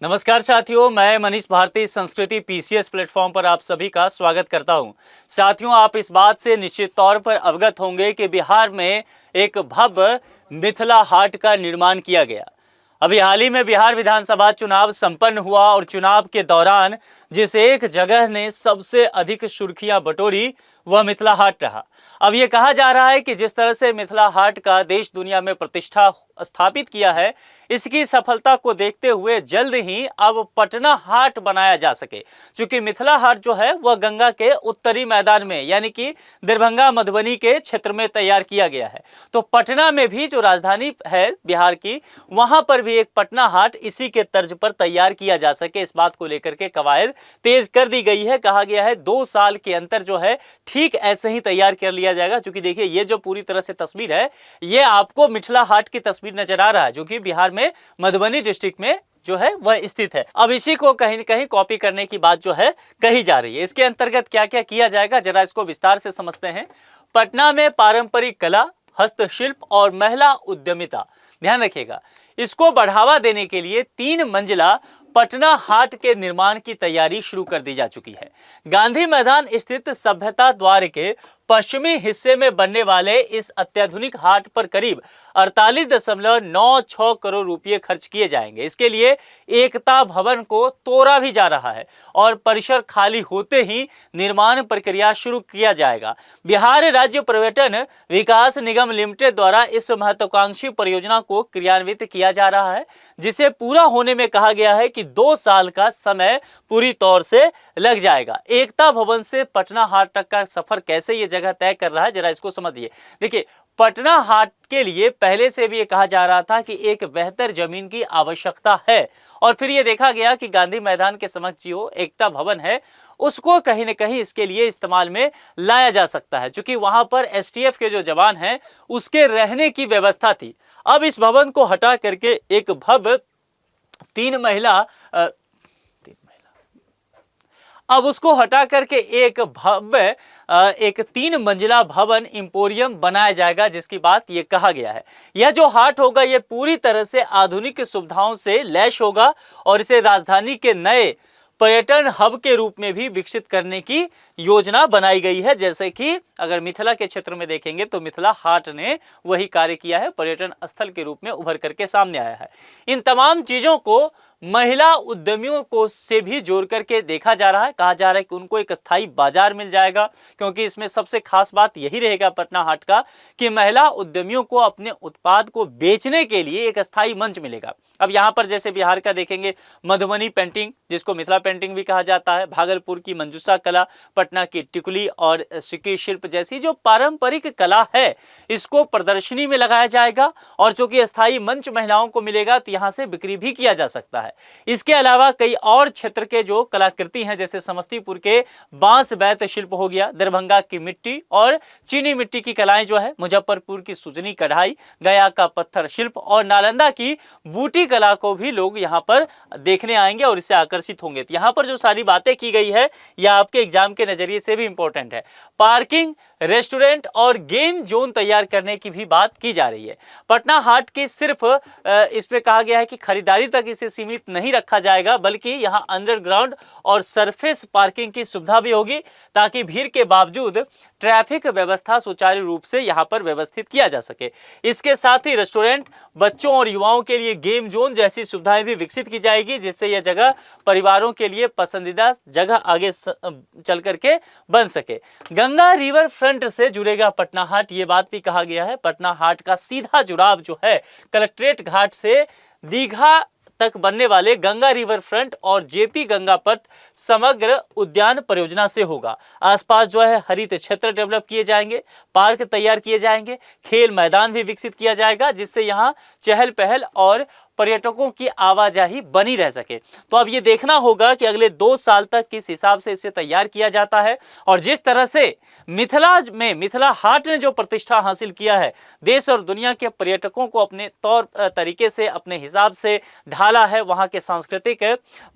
नमस्कार साथियों, मैं मनीष भारती संस्कृति पीसीएस प्लेटफॉर्म पर आप सभी का स्वागत करता हूं। साथियों, आप इस बात से निश्चित तौर पर अवगत होंगे कि बिहार में एक भव्य मिथिला हाट का निर्माण किया गया। अभी हाल ही में बिहार विधानसभा चुनाव संपन्न हुआ और चुनाव के दौरान जिस एक जगह ने सबसे अधिक सुर्खियां बटोरी वह मिथिला हाट रहा। अब ये कहा जा रहा है कि जिस तरह से मिथिला हाट का देश दुनिया में प्रतिष्ठा स्थापित किया है, इसकी सफलता को देखते हुए जल्द ही अब पटना हाट बनाया जा सके। क्योंकि मिथिला हाट जो है वह गंगा के उत्तरी मैदान में यानी कि दरभंगा मधुबनी के क्षेत्र में तैयार किया गया है। तो पटना में भी जो राजधानी है बिहार की, वहां पर भी एक पटना हाट इसी के तर्ज पर तैयार किया जा सके, इस बात को लेकर के कवायद तेज कर दी गई है। कहा गया है 2 साल के अंतर जो है ठीक ऐसे ही तैयार कर लिया जाएगा। क्योंकि देखिए, ये जो पूरी तरह से तस्वीर है, ये आपको मिथिला हाट की तस्वीर नजर आ रहा है, जो कि बिहार में मधुबनी डिस्ट्रिक्ट में जो है वह स्थित है। अब इसी को कहीं न कहीं कॉपी करने की बात जो है कही जा रही है। इसके अंतर्गत क्या क्या किया जाएगा, जरा इसको विस्तार से समझते हैं। पटना में पारंपरिक कला, हस्तशिल्प और महिला उद्यमिता, ध्यान रखिएगा, इसको बढ़ावा देने के लिए 3 मंजिला पटना हाट के निर्माण की तैयारी शुरू कर दी जा चुकी है। गांधी मैदान स्थित सभ्यता द्वार के पश्चिमी हिस्से में बनने वाले इस अत्याधुनिक हाट पर करीब 48.96 करोड़ रुपए खर्च किए जाएंगे। इसके लिए एकता भवन को तोड़ा भी जा रहा है और परिसर खाली होते ही निर्माण प्रक्रिया शुरू किया जाएगा। बिहार राज्य पर्यटन विकास निगम लिमिटेड द्वारा इस महत्वाकांक्षी परियोजना को क्रियान्वित किया जा रहा है, जिसे पूरा होने में कहा गया है कि 2 साल का समय पूरी तौर से लग जाएगा। एकता भवन से पटना हाट तक का सफर कैसे ये जगह तय कर रहा है, जरा इसको समझिए। देखिए, पटना हाट के लिए पहले से भी ये कहा जा रहा था कि एक बेहतर जमीन की आवश्यकता है, और फिर ये देखा गया कि गांधी मैदान के समक्ष जो एकता भवन है उसको कहीं न कहीं इसके लिए इस्तेमाल में लाया जा सकता है, क्योंकि वहां पर एसटीएफ के जो जवान हैं उसके रहने की व्यवस्था थी। अब इस भवन को हटा करके एक भव्य 3 महिला अब उसको हटा करके एक भव्य एक 3 मंजिला भवन इंपोरियम बनाया जाएगा, जिसकी बात ये कहा गया है। यह जो हाट होगा ये पूरी तरह से आधुनिक सुविधाओं से लैस होगा और इसे राजधानी के नए पर्यटन हब के रूप में भी विकसित करने की योजना बनाई गई है। जैसे कि अगर मिथिला के क्षेत्र में देखेंगे तो मिथिला हाट ने वही कार्य किया है, पर्यटन स्थल के रूप में उभर करके सामने आया है। इन तमाम चीजों को महिला उद्यमियों को से भी जोड़ करके देखा जा रहा है। कहा जा रहा है कि उनको एक स्थायी बाजार मिल जाएगा, क्योंकि इसमें सबसे खास बात यही रहेगा पटना हाट का कि महिला उद्यमियों को अपने उत्पाद को बेचने के लिए एक स्थायी मंच मिलेगा। अब यहाँ पर जैसे बिहार का देखेंगे मधुबनी पेंटिंग, जिसको मिथिला पेंटिंग भी कहा जाता है, भागलपुर की मंजूषा कला, पटना की टिकुली और सिक्की शिल्प जैसी जो पारंपरिक कला है, इसको प्रदर्शनी में लगाया जाएगा। और चूंकि स्थायी मंच महिलाओं को मिलेगा तो यहाँ से बिक्री भी किया जा सकता है। इसके अलावा कई और क्षेत्र के जो कलाकृति हैं, जैसे समस्तीपुर के बांस बैत शिल्प हो गया, दरभंगा की मिट्टी और चीनी मिट्टी की कलाएं जो है, मुजफ्फरपुर की सुजनी कढ़ाई, गया का पत्थर शिल्प और नालंदा की बूटी कला को भी लोग यहाँ पर देखने आएंगे और इससे आकर्षित होंगे। तो यहाँ पर जो सारी बातें की गई है यह आपके एग्जाम के नजरिए से भी इंपॉर्टेंट है। पार्किंग, रेस्टोरेंट और गेम जोन तैयार करने की भी बात की जा रही है। पटना हाट की सिर्फ इसमें कहा गया है कि खरीदारी तक इसे सीमित नहीं रखा जाएगा, बल्कि यहाँ अंडरग्राउंड और सरफेस पार्किंग की सुविधा भी होगी, ताकि भीड़ के बावजूद ट्रैफिक व्यवस्था सुचारू रूप से यहाँ पर व्यवस्थित किया जा सके। इसके साथ ही रेस्टोरेंट, बच्चों और युवाओं के लिए गेम जोन जैसी सुविधाएं भी विकसित की जाएगी, जिससे यह जगह परिवारों के लिए पसंदीदा जगह आगे चल करके बन सके। गंगा रिवर फ्रंट से जुड़ेगा पटना हाट, ये बात भी कहा गया है। पटना हाट का सीधा जुड़ाव जो है कलेक्ट्रेट घाट से दीघा तक बनने वाले गंगा रिवर फ्रंट और जेपी गंगा पथ समग्र उद्यान परियोजना से होगा। आसपास जो है हरित क्षेत्र डेवलप किए जाएंगे, पार्क तैयार किए जाएंगे, खेल मैदान भी विकसित किया जाएगा, जिससे यहाँ चहल पहल और पर्यटकों की आवाजाही बनी रह सके। तो अब ये देखना होगा कि अगले 2 साल तक किस हिसाब से इसे तैयार किया जाता है। और जिस तरह से मिथिला हाट ने जो प्रतिष्ठा हासिल किया है, देश और दुनिया के पर्यटकों को अपने तौर तरीके से अपने हिसाब से ढाला है, वहाँ के सांस्कृतिक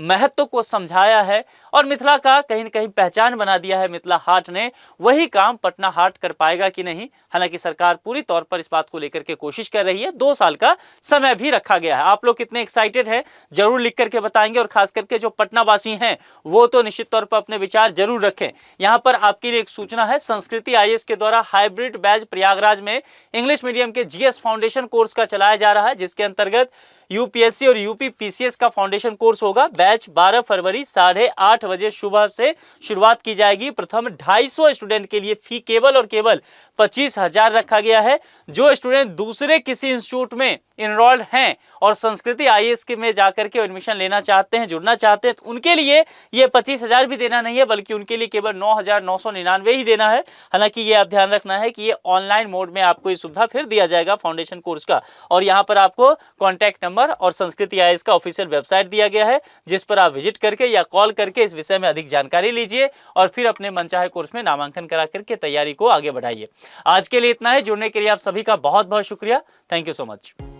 महत्व को समझाया है और मिथिला का कहीं न कहीं पहचान बना दिया है मिथिला हाट ने, वही काम पटना हाट कर पाएगा कि नहीं। हालांकि सरकार पूरी तौर पर इस बात को लेकर के कोशिश कर रही है, 2 साल का समय भी रखा गया है। आप लोग कितने एक्साइटेड हैं जरूर लिख करके बताएंगे, और खास करके जो पटना वासी हैं वो तो निश्चित तौर पर अपने विचार जरूर रखें। यहाँ पर आपके लिए एक सूचना है, संस्कृति आईएएस के द्वारा हाइब्रिड बैच प्रयागराज में इंग्लिश मीडियम के जीएस फाउंडेशन कोर्स का चलाया जा रहा है, जिसके अंतर्गत यूपीएससी और यूपी पीसीएस का फाउंडेशन कोर्स होगा। बैच 12 फरवरी 8:30 बजे सुबह से शुरुआत की जाएगी। प्रथम 250 स्टूडेंट के लिए फी केवल और केवल 25,000 रखा गया है। जो स्टूडेंट दूसरे किसी इंस्टीट्यूट में इनरोल्ड हैं और संस्कृति आईएएस के में जाकर के एडमिशन लेना चाहते हैं, जुड़ना चाहते हैं, तो उनके लिए ये 25,000 भी देना नहीं है, बल्कि उनके लिए केवल 9,999 ही देना है। हालांकि ये आप ध्यान रखना है कि ये ऑनलाइन मोड में आपको ये सुविधा फिर दिया जाएगा फाउंडेशन कोर्स का। और यहाँ पर आपको कॉन्टैक्ट नंबर और संस्कृति आईएएस का ऑफिशियल वेबसाइट दिया गया है, जिस पर आप विजिट करके या कॉल करके इस विषय में अधिक जानकारी लीजिए और फिर अपने मनचाहे कोर्स में नामांकन करा करके तैयारी को आगे बढ़ाइए। आज के लिए इतना है। जुड़ने के लिए आप सभी का बहुत बहुत शुक्रिया। Thank you so much.